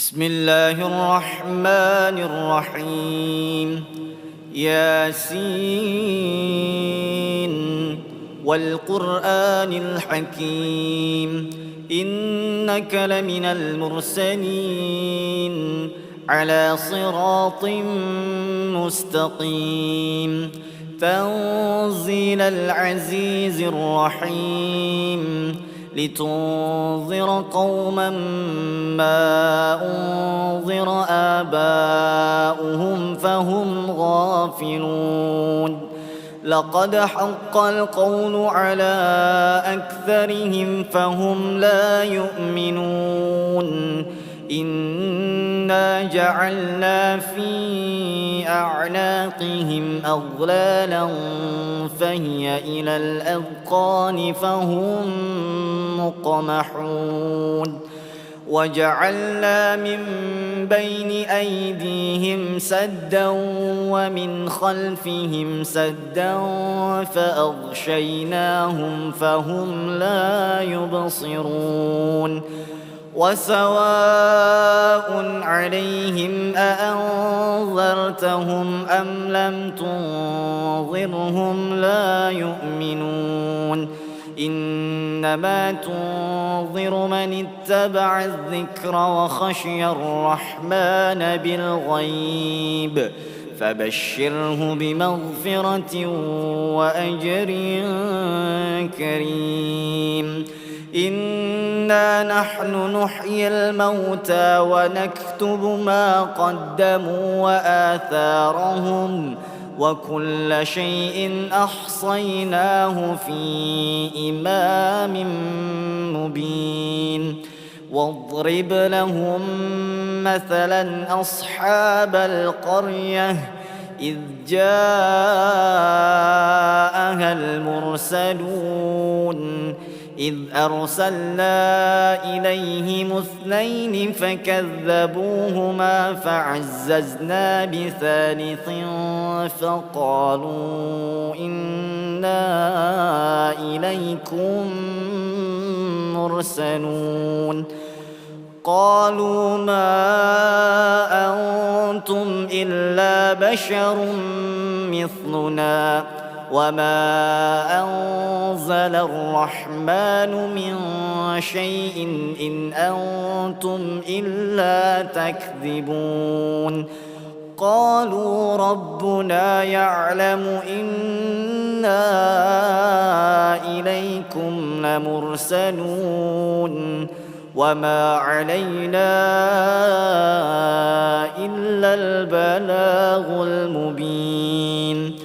بسم الله الرحمن الرحيم. ياسين والقرآن الحكيم إنك لمن المرسلين على صراط مستقيم تنزيل العزيز الرحيم لتنذر قوما ما أنذر آباؤهم فهم غافلون. لقد حق القول على أكثرهم فهم لا يؤمنون. إنا جعلنا في أعناقهم أغلالا فهي إلى الأذقان فهم مقمحون. وجعلنا من بين أيديهم سدا ومن خلفهم سدا فأغشيناهم فهم لا يبصرون. وسواء عليهم أأنذرتهم أم لم تنذرهم لا يؤمنون. إنما تنذر من اتبع الذكر وخشي الرحمن بالغيب فبشره بمغفرة وأجر كريم. إنا نحن نحيي الموتى ونكتب ما قدموا وآثارهم وكل شيء أحصيناه في إمام مبين. واضرب لهم مثلا أصحاب القرية إذ جاءها المرسلون إذ أرسلنا إليهم اثنين فكذبوهما فعززنا بثالث فقالوا إنا إليكم مرسلون. قالوا ما أنتم إلا بشر مثلنا وما أنزل الرحمن من شيء إن أنتم إلا تكذبون. قالوا ربنا يعلم إنا إليكم لمرسلون وما علينا إلا البلاغ المبين.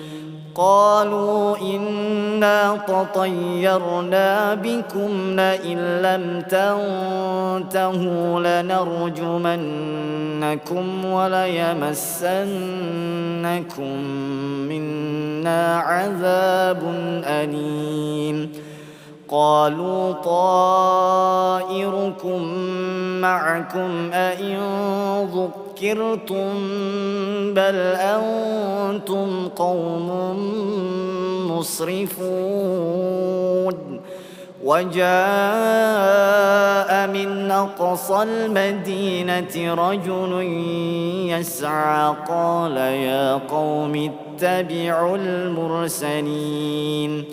قالوا إنا تطيرنا بكم لئن لم تنتهوا لنرجمنكم وليمسنكم منا عذاب أليم. قالوا طائركم معكم أئن ذكرتم بل أنتم قوم مسرفون. وجاء من أقصى المدينة رجل يسعى قال يا قوم اتبعوا المرسلين